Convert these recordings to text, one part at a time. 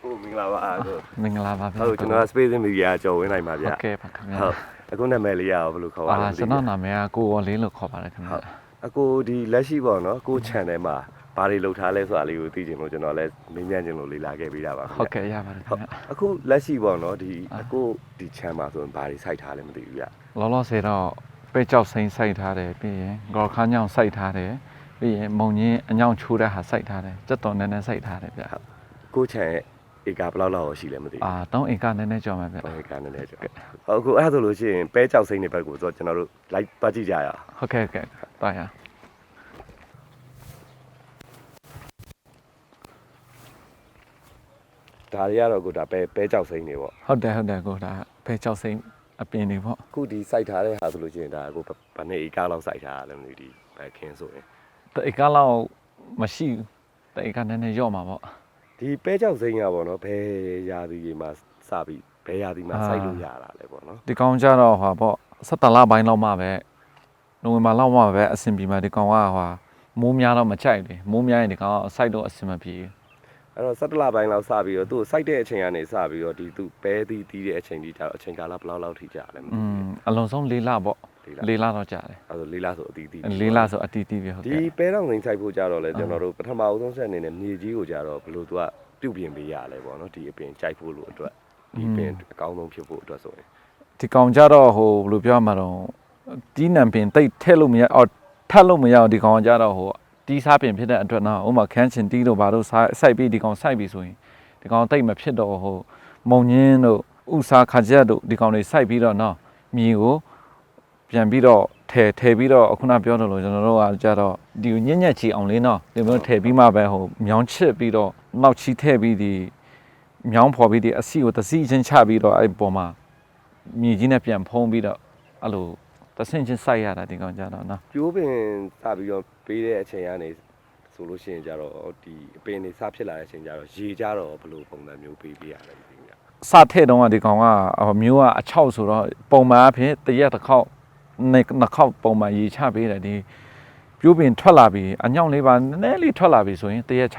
မင်္ဂလာပါအားကို မင်္ဂလာပါဗျာ ဟုတ်ကျွန်တော် Space Media ကြော်ဝင်နိုင်ပါဗျာ ဟုတ်ကဲ့ပါခင်ဗျာ ဟုတ်အခုနာမည်လေးရအောင်ဘယ်လိုခေါ်ပါလဲ ကျွန်တော်နာမည်ကကိုဝေါ်လင်းလို့ခေါ်ပါတယ်ခင်ဗျာ အကိုဒီလက်ရှိပေါ့နော်ကို channel မှာဘာတွေလုပ်ထားလဲဆိုတာလေးကိုသိချင်လို့ကျွန်တော်လည်းမေးမြန်းချင်လို့လေးလာခဲ့ပေးတာပါခင်ဗျာ ဟုတ်ကဲ့ရပါတယ်ခင်ဗျာ အခုလက်ရှိပေါ့နော်ဒီအကိုဒီ channel မှာဆိုရင်ဘာတွေစိုက်ထားလဲမသိဘူးဗျာ လောလောဆယ်တော့ပဲကြောက်စိမ်းစိုက်ထားတယ်ပြီးရင်ဂေါ်ခါညောင်စိုက်ထားတယ်ပြီးရင်မုံညင်းအညောင်ချိုးတဲ့ဟာစိုက်ထားတယ်စက်တော်နည်းနည်းစိုက်ထားတယ်ဗျာ ကို channel ဧကဘယ်လောက်လောက်ရှိလဲမသိဘူး 3 ဧကနည်းနည်းကြော်မှာဗျာ ဧကနည်းနည်းကျော်ဟုတ်အခုအဲ့ဒါဆိုလို့ရှိရင်ပဲကြောက်စိမ့်တွေဘက်ကိုဆိုတော့ကျွန်တော်တို့လိုက်သွားကြည့်ကြရအောင် ဟုတ်ကဲ့တာရ ဒါတွေကတော့ကိုဒါပဲကြောက်စိမ့်တွေပေါ့ ဟုတ်တယ်ကိုဒါပဲကြောက်စိမ်းအပင်တွေပေါ့ အခုဒီ site ထားတဲ့ဟာဆိုလို့ရှိရင်ဒါကိုဗနှစ်ဧကလောက် site ထားရတယ်မသိဒီပဲခင်းဆိုရင် 1 ဧကလောက်မရှိဘူး1 ဧကနည်းနည်းကြော့မှာပေါ့ ဒီပဲကြောက်စိမ့်ရပါတော့ဘယ်ရာသီတွေမှာစပြီးဘယ်ရာသီမှာ site လို့ရတာလဲပေါ့နော် ဒီကောင်ကြတော့ဟာပေါ့17လပိုင်းလောက်မှပဲနိုဝင်ဘာလောက်မှပဲအဆင်ပြေမှာဒီကောင်ကဟာမိုးများတော့မကြိုက်တယ်မိုးများရင်ဒီကောင်စိုက်တော့အဆင်မပြေ အဲ့တော့17လပိုင်းလောက်စပြီးတော့သူ့ site တဲ့အချိန်ကနေစပြီးတော့ဒီသူ့ပဲတီးတဲ့အချိန်ဒီကြတော့အချိန်ကာလဘယ်လောက်ထိကြာလဲမသိဘူး အလုံးစုံ4လပေါ့4လတော့ကြာတယ် အဲ့ဆို4လဆိုအတီးတီး 4လဆိုအတီးတီးပဲဟုတ် ဒီ ကဲ့ ပဲတောင်စိမ့် site ဖို့ကြတော့လဲကျွန်တော်တို့ပထမဦးဆုံးဆက်အနေနဲ့မြေကြီးကိုကြတော့ဘယ်လိုသူကပြုတ်ပြင်ပေးရလဲပေါ့နော်ဒီအပင်ကြိုက်ဖို့လို့အတွက်ဒီပင်အကောင်းဆုံးဖြစ်ဖို့အတွက်ဆိုရင် ဒီကောင်ကြတော့ဟိုဘယ်လိုပြောမှာတော့တီးနံပင်တိတ်ထက်လို့မရအော်ထက်လို့မရအောင်ဒီကောင်ကြတော့ဟိုတီးစားပင်ဖြစ်တဲ့အတွက်နော်ဥမာခန်းချင်တီးတို့ဘာလို့စိုက်ပြီးဒီကောင်စိုက်ပြီးဆိုရင်ဒီကောင်တိတ်မဖြစ်တော့ဟိုမုံညင်းတို့ဥစားခါချက်တို့ဒီကောင်တွေစိုက်ပြီးတော့နော်မြေကိုပြန်ပြီးတော့ထဲပြီးတော့ခုနပြောတယ်လို့ကျွန်တော်တို့ကကြတော့ဒီညက်ညက်ချီအောင်လေးနော်ဒီမျိုးထဲပြီးမှပဲဟိုမြောင်းချစ်ပြီးတော့နောက်ချီထည့်ပြီးဒီမြောင်းဖော်ပြီးဒီအစီကိုတစီချင်းချပြီးတော့အဲ့ပေါ်မှာမြေကြီးနဲ့ပြန်ဖုံးပြီးတော့အဲ့လိုတဆင့်ချင်းစိုက်ရတာဒီကောင်ကြတော့နော် ပြိုးပင်စပြီးတော့ပေးတဲ့အချိန်ကနေဆိုလို့ရှိရင်ကြတော့ဒီအပင်တွေစဖြစ်လာတဲ့အချိန်ကြတော့ရေကြတော့ဘယ်လိုပုံစံမျိုးပေးရလဲမသိဘူးဗျ စထည့်တော့ဒီကောင်ကမျိုးကအချောက်ဆိုတော့ပုံမှန်အဖြစ်တရက်တစ်ခေါက်နှစ်ခေါက်ပုံမှန်ရေချပေးတယ်ဒီပြိုးပင်ထွက်လာပြီးအညောင်လေးပါနည်းနည်းလေးထွက်လာပြီဆိုရင်တရက်ချ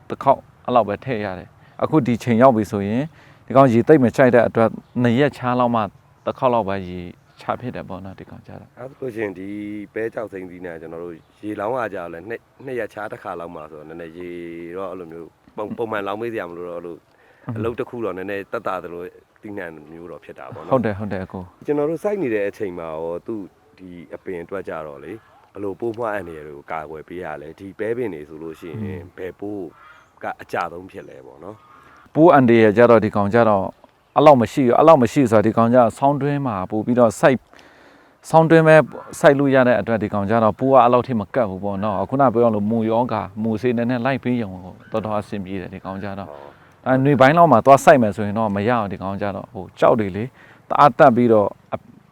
တစ်ခေါက်အဲ့လောက်ပဲထည့်ရတယ်အခုဒီချိန်ရောက်ပြီဆိုရင်ဒီကောင်ရေတိတ်မချိုက်တဲ့အတွက်နှစ်ရက်ချလောက်မှတစ်ခေါက်လောက်ပဲရေချဖြစ်တယ်ပေါ့နော်ဒီကောင်ကြတော့ အဲ့ဆိုရှင်ဒီပဲကြောက်စိမ့်သီးနဲ့ကျွန်တော်တို့ရေလောင်းရကြတော့လဲနှစ်ရက်ချားတစ်ခါလောက်မှဆိုတော့နည်းနည်းရေတော့အဲ့လိုမျိုးပုံမှန်လောင်းမေးစရာမလိုတော့အဲ့လိုအလုပ်တစ်ခုတော့နည်းနည်းတက်တာသလိုသီးနှံမျိုးတော့ဖြစ်တာပေါ့နော် ဟုတ်တယ်အကို ကျွန်တော်တို့စိုက်နေတဲ့အချိန်မှာရောသူ့ဒီအပင်အတွက်ကြတော့လေဘလို့ပိုးမွှားအန်နေတွေကိုကာကွယ်ပေးရလဲဒီပဲပင်တွေဆိုလို့ရှိရင်ဘယ်ပိုးကအကြဆုံးဖြစ်လဲပေါ့နော် ပိုးအန်ဒီရကြတော့ဒီကောင်ကြတော့အဲ့လောက်မရှိဆိုတော့ဒီကောင်ကြဆောင်းတွင်းမှာပို့ပြီးတော့စိုက်ဆောင်းတွင်းပဲစိုက်လို့ရတဲ့အတွက်ဒီကောင်ကြတော့ပိုးကအဲ့လောက်ထိမကတ်ဘူးပေါ့နော်အခုနပြောလို့မူယောဂမူစေးနဲ့လိုက်ပြီးရုံတော်တော်အဆင်ပြေတယ်ဒီကောင်ကြတော့အဲနေပိုင်းလောက်မှာသွားစိုက်မယ်ဆိုရင်တော့မရအောင်ဒီကောင်ကြတော့ဟိုကြောက်တွေလေတအားတက်ပြီးတော့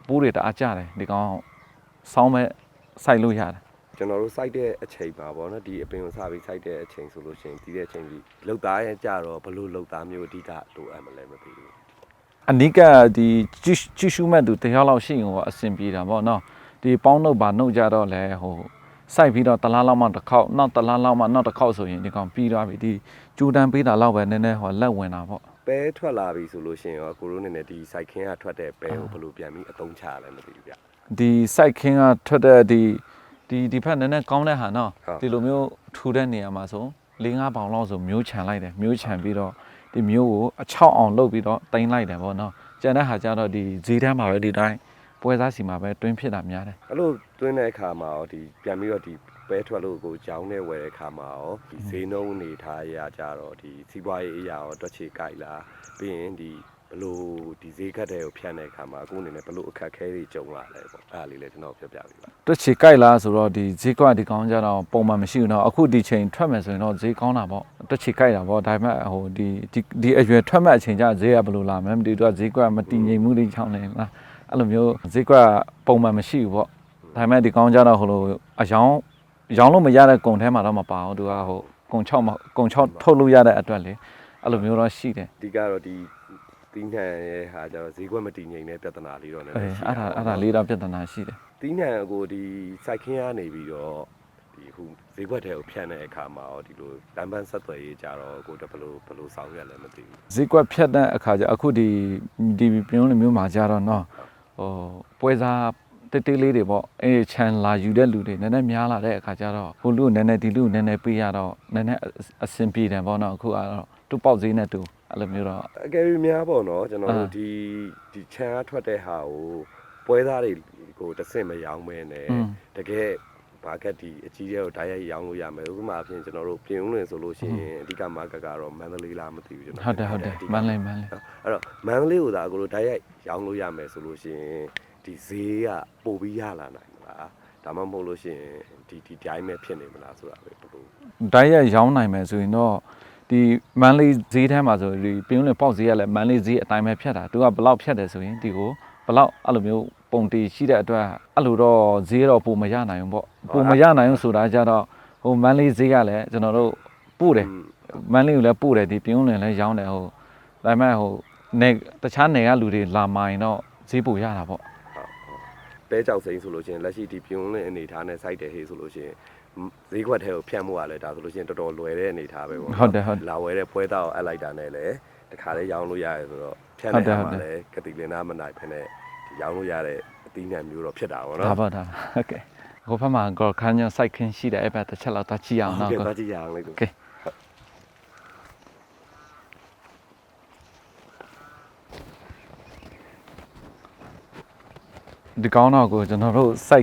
ပိုးတွေတအားကြတယ်ဒီကောင်ဆောင်းမဲ့စိုက်လို့ရတယ် ကျွန်တော်တို့စိုက်တဲ့အချိန်ပါပေါ့နော်ဒီအပင်ကိုစပြီးစိုက်တဲ့အချိန်ဆိုလို့ရှိရင်ဒီတဲ့အချိန်ကြီးလှုပ်သားရဲ့ကြတော့ဘလို့လှုပ်သားမျိုးအဓိကလိုအပ်မလဲမသိဘူး အနိကဒီကြည့်ရှုမဲ့သူတယောက်လောက်ရှိရင်ဟိုအဆင်ပြေတာပေါ့နော်ဒီပေါင်းနှုတ်ပါနှုတ်ကြတော့လဲဟိုစိုက်ပြီးတော့တလားလောက်မှတစ်ခေါက်နောက်တလားလောက်မှနောက်တစ်ခေါက်ဆိုရင်ဒီကောင်ပြီးသွားပြီဒီကျူတန်းပေးတာလောက်ပဲနည်းနည်းဟိုလက်ဝင်တာပေါ့ ပဲထွက်လာပြီဆိုလို့ရှိရင်ရောကိုရိုးနေနဲ့ဒီစိုက်ခင်းကထွက်တဲ့ပဲကိုဘလို့ပြန်ပြီးအသုံးချရလဲမသိဘူးဗျ ဒီစိုက်ခင်းကထွက်တဲ့ဒီဖက်နည်းနည်းကောင်းတဲ့ဟာနော်ဒီလိုမျိုးထူတဲ့နေရာမှာဆို4-5ပေါင်လောက်ဆိုမျိုးခြံလိုက်တယ်မျိုးခြံပြီးတော့ဒီမျိုးကိုအချောက်အောင်လုပ်ပြီးတော့တင်လိုက်တယ်ပေါ့နော်ကျန်တဲ့ဟာကျတော့ဒီဈေးတန်းမှာပဲဒီတိုင်းပွဲစားစီမှာပဲတွင်းဖြစ်တာများတယ် အဲ့လိုတွင်းတဲ့အခါမှာရောဒီပြန်ပြီးတော့ဒီပဲထွက်လို့ကိုကြောင်းနဲ့ဝယ်တဲ့အခါမှာရောဒီဈေးနှုန်းနေထားရကြတော့ဒီစီးပွားရေးအရာရောတွက်ချေကြိုက်လားပြီးရင်ဒီဘလို့ဒီဈေးကတ်တဲ့ကိုဖြတ်တဲ့အခါမှာအခုအနေနဲ့ဘလို့အခက်ခဲတွေကြုံလာလဲပေါ့အဲ့ဒါလေးလည်းကျွန်တော်ပြောပြပေးပါ တွက်ချေကြိုက်လားဆိုတော့ဒီဈေးကွက်ဒီကောင်းကြတော့ပုံမှန်မရှိဘူးเนาะအခုဒီချိန်ထွက်မယ်ဆိုရင်တော့ဈေးကောင်းတာပေါ့တွက်ချေကြိုက်တာပေါ့ဒါပေမဲ့ဟိုဒီအရွယ်ထွက်မဲ့အချိန်ကျဈေးကဘယ်လိုလာမလဲမသိဘူးသူကဈေးကွက်မတည်ငြိမ်မှုတွေချောင်းနေလားအဲ့လိုမျိုးဈေးကွက်ပုံမှန်မရှိဘူးပေါ့ဒါပေမဲ့ဒီကောင်းကြတော့ဟိုလိုအယောင်လို့မရတဲ့ကုန်ထဲမှာတော့မပါဘူးသူကဟိုကုန်6ထုတ်လို့ရတဲ့အတွက်လေအဲ့လိုမျိုးတော့ရှိတယ် အဓိကတော့ဒီတီးနှံရဲ့ဟာကျတော့ဈေးကွက်မတည်ငြိမ်တဲ့ပြဿနာလေးတော့လည်းရှိ အဲ့ဒါလေးတော့ပြဿနာရှိတယ် တီးနှံကိုဒီစိုက်ခင်းကနေပြီးတော့ဒီ ဒီအခုဈေးကွက်ထဲကိုဖြန့်တဲ့အခါမှာရောဒီလိုလမ်းပန်းဆက်သွယ်ရေးကြတော့ကိုတဘလို့ဆောင်ရွက်လဲမသိဘူး ဈေးကွက်ဖြတ်တဲ့အခါကျအခုဒီပြုံးလိုမျိုးမှာကြတော့နော်ဟိုပွဲစားတေးသေးလေးတွေပေါ့အဲချန်လာယူတဲ့လူတွေနည်းနည်းများလာတဲ့အခါကျတော့ဟိုလူနည်းနည်းဒီလူနည်းနည်းပေးရတော့နည်းနည်းအဆင်ပြေတယ်ပေါ့နော်အခုကတော့သူ့ပေါက်ဈေးနဲ့သူအဲ့လိုမျိုးတော့ အကယ်၍များပေါ့နော်ကျွန်တော်တို့ဒီချန်အားထွက်တဲ့ဟာကိုပွဲသားတွေကိုတစ်ဆင့်မရောင်းမဲနဲ့တကယ်မာကတ်ဒီအကြီးကြီးကိုဓာတ်ရိုက်ရောင်းလို့ရမယ်ဥပမာအဖြစ်ကျွန်တော်တို့ပြင်ဦးလွင်ဆိုလို့ရှိရင်အဓိကမာကတ်ကတော့မန္တလေးလားမသိဘူးကျွန်တော် ဟုတ်တယ်မန်းလေးအဲ့တော့မန္တလေးကိုသာအကိုတို့ဓာတ်ရိုက်ရောင်းလို့ရမယ်ဆိုလို့ရှိရင်ဒီဈေးကပိုပြီးရလာနိုင်မလားဒါမှမဟုတ်လို့ရှိရင်ဒီတိုင်းပဲဖြစ်နေမလားဆိုတာပဲဘယ်လို ဓာတ်ရိုက်ရောင်းနိုင်မယ်ဆိုရင်တော့ဒီမန်းလေးဈေးထဲမှာဆိုဒီပြုံးလေပေါက်ဈေးကလည်းမန်းလေးဈေးအတိုင်းပဲဖြတ်တာသူကဘလောက်ဖြတ်တယ်ဆိုရင်ဒီကိုဘလောက်အဲ့လိုမျိုးပုံတီရှိတဲ့အတွက်အဲ့လိုတော့ဈေးတော့ပုံမရနိုင်ဘူးပေါ့ပုံမရနိုင်ဘူးဆိုတာကြတော့ဟိုမန်းလေးဈေးကလည်းကျွန်တော်တို့ပို့တယ်မန်းလေးကိုလည်းပို့တယ်ဒီပြုံးလင်လည်းရောင်းတယ်ဟိုဒါပေမဲ့ဟိုနေတခြားနေကလူတွေလာမိုင်းတော့ဈေးပိုရတာပေါ့ ပဲကြောက်စိမ်းဆိုလို့ရှိရင်လက်ရှိဒီပြုံးလင်းအနေထားနဲ့စိုက်တယ်ဟေးဆိုလို့ရှိရင်ဈေးကွက်ထဲကိုဖြန့်မှုကလည်းဒါဆိုလို့ရှိရင်တော်တော်လွယ်တဲ့အနေထားပဲပေါ့ ဟုတ်တယ် လာဝဲတဲ့ပွဲသားကိုအပ်လိုက်တာနဲ့လည်းတခါလေးရောင်းလို့ရတယ်ဆိုတော့ဖြန့်တဲ့အခါမှာလည်းကတိလင်နာမနိုင်ဖ ೇನೆ ဒီရောင်းလို့ရတဲ့အသီးနှံမျိုးတော့ဖြစ်တာပေါ့နော် ဒါပါဒါဟုတ်ကဲ့ဟိုဘက်မှာကောခန်းညစိုက်ခင်းရှိတယ်အဲ့ဘက်တစ်ချက်လောက်သွားကြည့်အောင်နော် ဟုတ်ကဲ့သွားကြည့်ရအောင်လေး โอเคဒီကောင်းတော့ကိုကျွန်တော်တို့စိ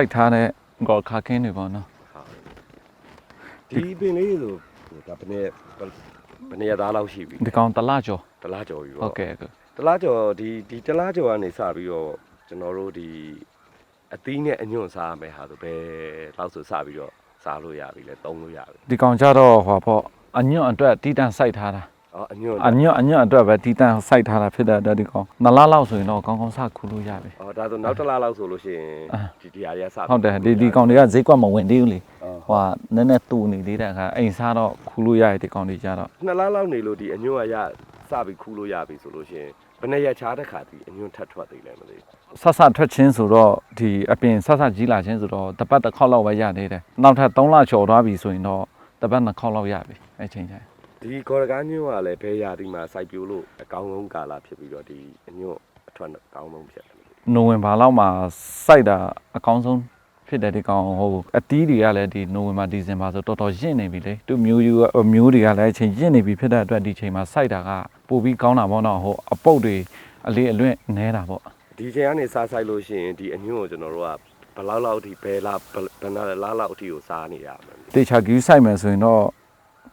ုက်ထားတဲ့ကောခါခင်းတွေပေါ့နော် ဒီပင်လေးဆိုဒါဘယ်နှစ်ရက်သားလောက်ရှိပြီ ဒီကောင်းတစ်လကျော် တစ်လားကျော်ပြီ ဟု ပေါ့ တ်ကဲ့ဟုတ် တစ်လားကျော်ဒီတစ်လားကျော်ကနေစပြီးတော့ကျွန်တော်တို့ဒီအသီးနဲ့အညွန့်စားရမယ်ဟာဆိုဘယ်လောက်ဆိုစပြီးတော့စားလို့ရပြီလဲသုံးလို့ရပြီ ဒီကောင်းကြတော့ဟောပေါ့အညွန့်အတွက်တီးတန့်စိုက်ထားတာ အော်အညွန့် အညွန့်အတွက်ပဲတီးတန့်စိုက်ထားတာဖြစ်တဲ့အတွက်ဒီကောင်း2လလောက်ဆိုရင်တော့ကောင်းကောင်းစခူးလို့ရပြီ အော်ဒါဆိုနောက်တစ်လားလောက်ဆိုလို့ရှိရင်ဒီဟာတွေကစ ဟုတ်တယ်ဒီကောင်းတွေကဈေးကွက်မဝင်သေးဘူးလေ အော် ဟိုကနည်းနည်းတူနေသေးတဲ့အခါအိမ်စားတော့ခူးလို့ရတယ်ဒီကောင်းတွေကြတော့ နှစ်လားလောက်နေလို့ဒီအညွန့်ကစပြီးခူးလို့ရပြီဆိုလို့ရှိရင်ဘယ်နှစ်ရက်ချားတဲ့ခါဒီအညွန့်ထပ်ထွက်သေးလဲမသိ ဆက်ထွက်ချင်းဆိုတော့ဒီအပြင်ဆက်ကြီးလာချင်းဆိုတော့တပတ်တစ်ခေါက်လောက်ပဲရသေးတယ်နောက်ထပ်3လကျော်သွားပြီဆိုရင်တော့တပတ်2ခေါက်လောက်ရပြီအဲ့ချိန်ကျရင် ဒီကော်ရကားညွန့်ကလည်းဘဲရာဒီမှာစိုက်ပျိုးလို့အကောင်းဆုံးကာလဖြစ်ပြီးတော့ဒီအညွန့်အထွက်အကောင်းဆုံးဖြစ်တယ် နိုဝင်ဘာလောက်မှာစိုက်တာအကောင်းဆုံးဖြစ်တယ်ဒီကောင်ဟိုအတီးတွေကလည်းဒီနိုဝင်ဘာဒီဇင်ဘာဆိုတော်တော်ရင့်နေပြီလေသူမျိုးတွေကလည်းအချိန်ရင့်နေပြီဖြစ်တဲ့အတွက်ဒီချိန်မှာစိုက်တာကပိုပြီးကောင်းတာပေါ့နော်ဟိုအပုတ်တွေအလေးအလွင့်နဲတာပေါ့ ဒီချိန်ကနေစားဆိုင်လို့ရှိရင်ဒီအညွန့်ကိုကျွန်တော်တို့ကဘယ်လောက်အထိဘယ်နာလားလောက်အထိကိုစားနေရမှာ တေချာကူးစိုက်မယ်ဆိုရင်တော့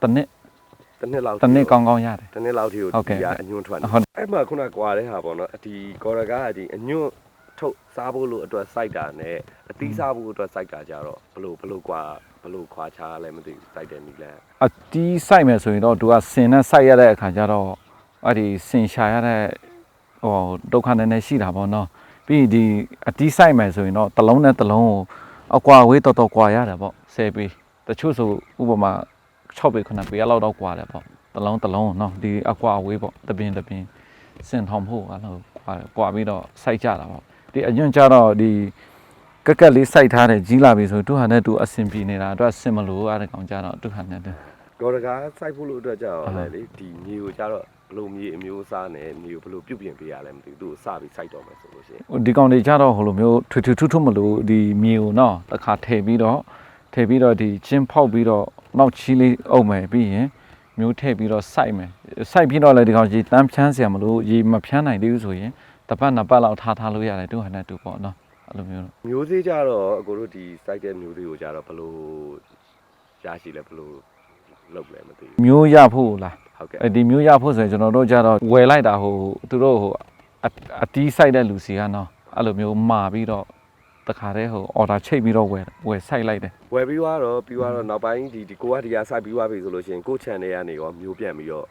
တစ်နှစ်ကောင်းကောင်းရတယ် တစ်နှစ်လောက်ထိကိုဒီကအညွန့်ထွက်နေအဲ့မှာခုနကွာတဲ့ဟာပေါ့နော်ဒီကော်ရကားကဒီအညွန့်ထုတ်စားဖို့လို့အတွက်စိုက်တာနဲ့အသီးစားဖို့အတွက်စိုက်တာကြတော့ဘလို့ခွာချားလဲမသိဘူးစိုက်တယ်နီလန်း အတီးစိုက်မယ်ဆိုရင်တော့သူကစင်နဲ့စိုက်ရတဲ့အခါကျတော့အဲ့ဒီစင်ရှာရတဲ့ဟိုဒုက္ခနည်းနည်းရှိတာပေါ့နော်ပြီးဒီအတီးစိုက်မယ်ဆိုရင်တော့တစ်လုံးနဲ့တစ်လုံးကိုအကွာဝေးတော်ကွာရတယ်ပေါ့10ပေတချို့ဆိုဥပမာ6ပေ9ပေလောက်တော့ကွာတယ်ပေါ့တစ်လုံးနော်ဒီအကွာဝေးပေါ့တပင်စင်ထောင်ဖို့အဲ့လိုကွာပြီးတော့စိုက်ကြတာပေါ့ဒီအညွန့်ကြတော့ဒီကက်ကက်လေးစိုက်ထားတယ်ကြီးလာပြီဆိုသူဟာနဲ့သူအဆင်ပြေနေတာအတွက်ဆင်မလို့အဲ့ဒါကောင်ကြတော့သူဟာနဲ့ ကော်ရကားစိုက်ဖို့လို့အတွက်ကြတော့လေဒီမြေကိုကြတော့ဘလို့မြေအမျိုးအစားနဲ့မြေကိုဘလို့ပြုတ်ပြင်ပေးရလဲမသိဘူးသူ့ကိုစပြီးစိုက်တော့မယ်ဆိုလို့ရှိရင် ဒီကောင်တွေကြတော့ဟိုလိုမျိုးထွမလို့ဒီမြေကိုနော်တစ်ခါထည့်ပြီးတော့ဒီချင်းဖောက်ပြီးတော့နောက်ချီးလေးအုပ်မယ်ပြီးရင်မျိုးထည့်ပြီးတော့စိုက်မယ်စိုက်ပြီးတော့လည်းဒီကောင်ကြီးတန်းဖြန်းเสียမလို့ရေမဖြန်းနိုင်သေးဘူးဆိုရင်တစ်ပတ်နှစ်ပတ်လောက်ထားလို့ရတယ်သူဟာနဲ့သူပေါ့နော်အဲ့လိုမျိုး မျိုးစေးကြတော့အကိုတို့ဒီစိုက်တဲ့မျိုးစေးကိုကြတော့ဘလို့ရရှိလဲဘလို့လုပ်လဲမသိဘူး မျိုးရဖို့လား ဟုတ်ကဲ့ ဒီမျိုးရဖို့ဆိုရင်ကျွန်တော်တို့ကြတော့ဝယ်လိုက်တာဟိုသူတို့ဟိုအတီးစိုက်တဲ့လူစီကနော်အဲ့လိုမျိုးမှာပြီးတော့တခါတည်းဟို order ချိတ်ပြီးတော့ဝယ်စိုက်လိုက်တယ် ဝယ်ပြီးတော့နောက်ပိုင်းဒီကိုကဒီကစိုက်ပြီးသွားပြီဆိုလို့ရှိရင်ကို channel ကနေရောမျိုးပြန်ပြီးတော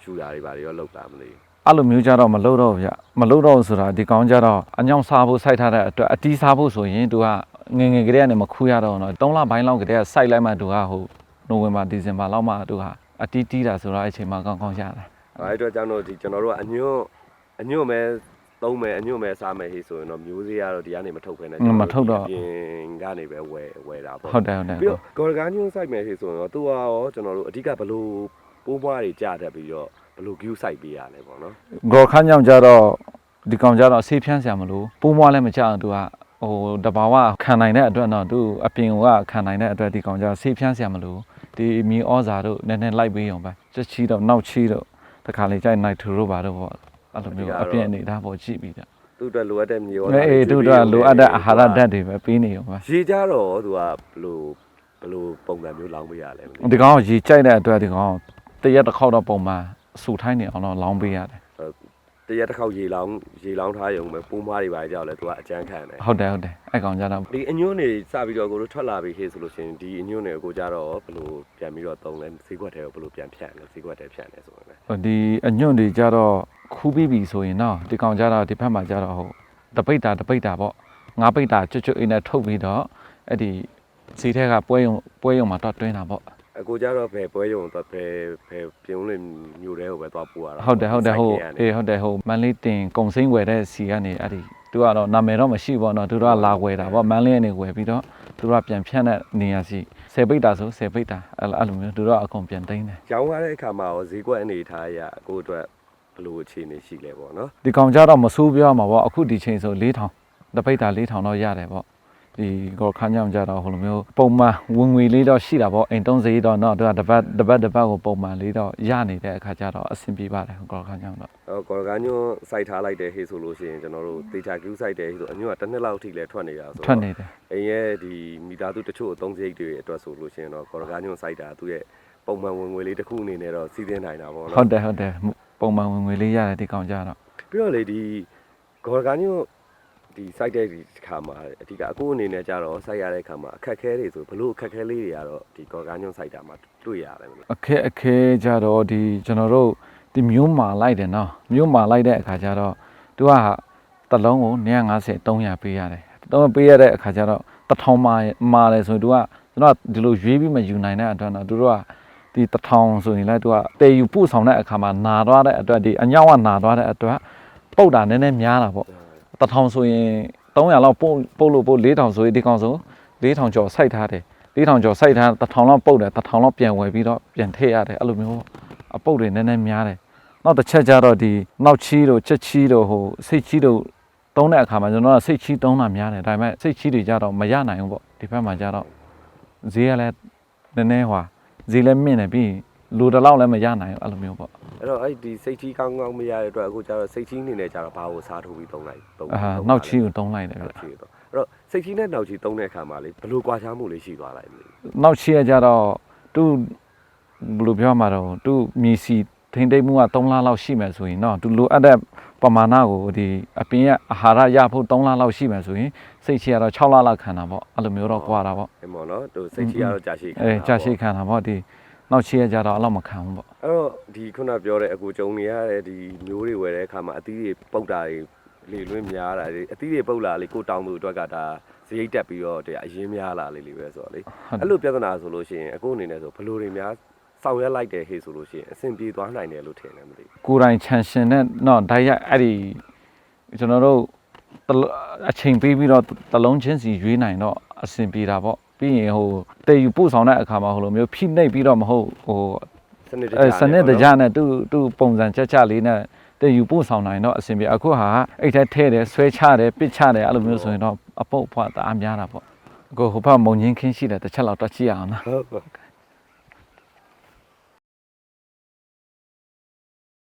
့ယူတာတွေပါရောလောက်တာမသိဘူး အဲ့လိုမျိုးကြတော့မလုပ်တော့ဘူးဗျမလုပ်တော့ဆိုတာဒီကောင်းကြတော့အညောင်စားဖို့စိုက်ထားတဲ့အတွက်အတီးစားဖို့ဆိုရင်သူကငယ်ကလေးကနေမခူးရတော့တော့3လပိုင်းလောက်ကတည်းကစိုက်လိုက်မှသူကဟိုနိုဝင်ဘာဒီဇင်ဘာလောက်မှသူကအတီးတီးတာဆိုတော့အဲ့ချိန်မှာကောင်းကောင်းရတာ အဲ့တော့ကျွန်တော်တို့အညွန့်မဲ သုံးမယ်အညွန့်မယ်စားမယ်ဟေးဆိုရင်တော့မျိုးစေ့ကတော့ဒီကနေမထုတ်ဖ ೇನೆ မထုတ်တော့ ပြင်ကနေပဲဝယ်တာပေါ့ ဟုတ်တယ်ဟုတ်တယ် ပြီးတော့ကော်ရကာညွန့်စိုက်မယ်ဟေးဆိုရင်တော့သူကရောကျွန်တော်တို့အဓိကဘလို့ပိုးမွားတွေကြာတတ်ပြီးတော့ဘလို့ view စိုက်ပေးရလဲပေါ့နော် ဂေါ်ခန်းကြောင့်ကြတော့ဒီကောင်ကြတော့ဆေးဖြန်းစရာမလိုပိုးမွားလည်းမကြအောင်သူကဟိုတဘာဝခံနိုင်တဲ့အတွက်တော့သူအပြင်ကခံနိုင်တဲ့အတွက်ဒီကောင်ကြဆေးဖြန်းစရာမလိုဒီမီဩဇာတို့နည်းနည်းလိုက်ပေးအောင်ပဲချက်ချီတော့နောက်ချီတော့တခါလေကြိုက်နိုင်ထူတို့ပါတော့ပေါ့အဲ့လိုမျိုးအပြင်အနေဒါပေါ့ကြည့်ပြီးတာ သူ့အတွက်လိုအပ်တဲ့မြေရော အေးသူတို့ကလိုအပ်တဲ့အာဟာရဓာတ်တွေပဲပေးနေအောင်ပါ ရေကြတော့သူကဘလို့ပုံစံမျိုးလောင်းပေးရလဲမသိ ဒီကောင်ရေကြိုက်တဲ့အတွက်ဒီကောင်တရက်တစ်ခေါက်တော့ပုံမှန်စူထိုင်းနေအောင်တော့လောင်းပေးရတယ် တရက်တစ်ခေါက်ရေလောင်းထားရုံပဲပိုးမွားတွေပါကြောက်လဲသူကအကျန်းခံတယ် ဟုတ်တယ်အဲ့ကောင်ကြတော့ ဒီအညွန့်တွေစပြီးတော့ကိုတို့ထွက်လာပြီဟေ့ဆိုလို့ရှိရင်ဒီအညွန့်တွေကိုကြတော့ဘလို့ပြန်ပြီးတော့သုံးလဲဈေးကွက်ထဲကိုဘလို့ပြန်ဖြန့်လဲဈေးကွက်ထဲဖြန့်လဲဆိုရင်လည်း ဒီအညွန့်တွေကြတော့ခူးပြီးပြီဆိုရင်တော့ဒီကောင်ကြတော့ဒီဘက်မှာကြတော့ဟုတ်တပိတ်တာပေါ့ငါးပိတ်တာကျွတ်အိမ်နဲ့ထုတ်ပြီးတော့အဲ့ဒီဈေးထဲကပွဲရုံမှာတော့တွင်းတာပေါ့ အကိုကြတော့ဘယ်ပွဲရုံတော့ဘယ်ပြုံးလင်မျိုးတွေကိုပဲသွားပို့ရတာ ဟုတ်တယ်ဟိုမန်လေးတင်ကုံစိမ့်ဝယ်တဲ့စီကနေအဲ့ဒီသူကတော့နာမည်တော့မရှိပေါ့နော်သူတို့ကလာဝယ်တာပေါ့မန်လေးကနေဝယ်ပြီးတော့သူတို့ကပြန်ဖြန့်တဲ့နေရာစီ10ပိတ်တာဆို10ပိတ်တာအဲ့လိုမျိုးသူတို့ကအကုန်ပြန်သိမ်းတယ် ရောင်းရတဲ့အခါမှာရောဈေးကွက်အနေထားအရအကိုအတွက်ဘလို့အခြေအနေရှိလဲပေါ့နော် ဒီကောင်ကြတော့မဆိုးပြောမှာပေါ့အခုဒီချိန်ဆို4000တပိတ်တာ4000တော့ရတယ်ပေါ့ဒီကောခန်းကြောင်ကြတော့ဟိုလိုမျိုးပုံမှန်ဝင်ငွေလေးတော့ရှိတာပေါ့အိမ်တုံးစည်းတော့တော့သူကတပတ်ကိုပုံမှန်လေးတော့ရနေတဲ့အခါကျတော့အဆင်ပြေပါတယ်ကောခန်းကြောင်တော့ ကော်ရကာညွန့်စိုက်ထားလိုက်တဲ့ဟေးဆိုလို့ရှိရင်ကျွန်တော်တို့တေချာကျူးစိုက်တဲ့ဟေးဆိုအညွန့်ကတစ်နှစ်လောက်ထိလဲထွက်နေတာဆို ထွက်နေတယ် အိမ်ရဲ့ဒီမိသားစုတချို့အသုံးစရိတ်တွေအတွက်ဆိုလို့ရှိရင်တော့ကော်ရကာညွန့်စိုက်တာသူရဲ့ပုံမှန်ဝင်ငွေလေးတစ်ခုအနေနဲ့တော့စီးသင်းနိုင်တာပေါ့နော် ဟုတ်တယ်ပုံမှန်ဝင်ငွေလေးရတယ်ဒီကောင်ကြတော့ ပြီးတော့လေဒီကော်ရကာညွန့်ဒီစိုက်တဲ့ဒီခါမှာအဓိကအခုအနေနဲ့ကြတော့စိုက်ရတဲ့ခါမှာအခက်ခဲတွေဆိုဘလို့အခက်ခဲလေးတွေကတော့ဒီကော်ရကာညွန့်စိုက်တာမှာတွေ့ရတယ်မလား အခက်ကြတော့ဒီကျွန်တော်တို့ဒီမျိုးမာလိုက်တယ်နော်မျိုးမာလိုက်တဲ့အခါကျတော့သူကတလုံးကို150 300ပေးရတယ်တော့ပေးရတဲ့အခါကျတော့1000မာတယ်ဆိုရင်သူကကျွန်တော်ဒီလိုရွေးပြီးမယူနိုင်တဲ့အတွက်တော့သူတို့ကဒီ1000ဆိုရင်လည်းသူကတေယူပို့ဆောင်တဲ့အခါမှာနာသွားတဲ့အတွက်ဒီအညောင်းကနာသွားတဲ့အတွက်ပုတ်တာနည်းနည်းများတာပေါ့ 1000ဆိုရင်300လောက်ပုတ်လို့ပို့4000ဆိုရင်ဒီကောင်ဆို4000ကျော်စိုက်ထားတယ်4000ကျော်စိုက်ထား1000လောက်ပုတ်တယ်1000လောက်ပြန်ဝယ်ပြီးတော့ပြန်ထည့်ရတယ်အဲ့လိုမျိုးအပုတ်တွေနည်းနည်းများတယ်နောက်တစ်ချက်ကျတော့ဒီနောက်ချီတို့ချက်ချီတို့ဟိုစိတ်ချီတို့တုံးတဲ့အခါမှာကျွန်တော်ကစိတ်ချီတုံးတာများတယ်ဒါပေမဲ့စိတ်ချီတွေကြတော့မရနိုင်ဘူးပေါ့ဒီဘက်မှာကျတော့ဈေးကလည်းနည်းနည်းဟွာဈေးလည်းမြင့်နေပြီးလူတစ်လောက်လည်းမရနိုင်ဘူးအဲ့လိုမျိုးပေါ့ အဲ့တော့အဲ့ဒီစိတ်ကြီးကောင်းကောင်းမရတဲ့အတွက်အခုကျတော့စိတ်ကြီးအနေနဲ့ကျတော့ဘာကိုစားထိုးပြီးသုံးလိုက် နောက်ချီကိုတုံးလိုက်တယ်ဗျ အဲ့တော့စိတ်ကြီးနဲ့နောက်ကြီးသုံးတဲ့အခါမှာလေဘလို့ကွာခြားမှုလေးရှိသွားလိုက်မလဲ နောက်ချီရကြတော့သူဘယ်လိုပြောမှာတော့သူမြီစီထိမ့်သိမ့်မှုက3လလောက်ရှိမယ်ဆိုရင်တော့သူလိုအပ်တဲ့ပမာဏကိုဒီအပြင်ရဲ့အာဟာရရဖို့3လလောက်ရှိမယ်ဆိုရင်စိတ်ချီကတော့6လလောက်ခံတာပေါ့အဲ့လိုမျိုးတော့ကွာတာပေါ့ အဲ့မော်နော်သူစိတ်ကြီးကတော့ကြာရှည်ခံတာ ကြာရှည်ခံတာပေါ့ဒီနောက်ချီရကြတော့အဲ့လောက်မခံဘူးပေါ့ အဲ့တော့ဒီခုနပြောတဲ့အကူကြုံနေရတဲ့ဒီမျိုးတွေဝယ်တဲ့အခါမှာအသီးတွေပုတ်တာတွေလေလွင့်များတာတွေအသီးတွေပုတ်လာလေကိုတောင်းသူအတွက်ကဒါစရိတ်တက်ပြီးတော့တရားအရင်များလာလေပဲဆိုတော့လေအဲ့လိုပြဿနာဆိုလို့ရှိရင်အခုအနေနဲ့ဆိုဘလို့တွေများဆောင်ရွက်လိုက်တဲ့ဟေ့ဆိုလို့ရှိရင်အဆင်ပြေသွားနိုင်တယ်လို့ထင်တယ်မသိ ကိုယ်တိုင်ခြံရှင်နဲ့တော့ဓာတ်ရိုက်အဲ့ဒီကျွန်တော်တို့အချိန်ပေးပြီးတော့တလုံးချင်းစီရွေးနိုင်တော့အဆင်ပြေတာပေါ့ပြီးရင်ဟိုတေယူပို့ဆောင်တဲ့အခါမှာဟိုလိုမျိုးဖိနှိပ်ပြီးတော့မဟုတ်ဟို စနစ်တ စနစ်တကျနဲ့သူ့ပုံစံချက်လေးနဲ့တေယူပို့ဆောင်နိုင်တော့အဆင်ပြေအခုဟာအဲ့ထဲထဲတယ်ဆွဲချတယ်ပစ်ချတယ်အဲ့လိုမျိုးဆိုရင်တော့အပုတ်ဖွာတအားများတာပေါ့အခုဟိုဘက်မုံငင်းခင်းရှိတယ်တစ်ချက်လောက်တွက်ကြည့်ရအောင်နော် ဟုတ်ပါ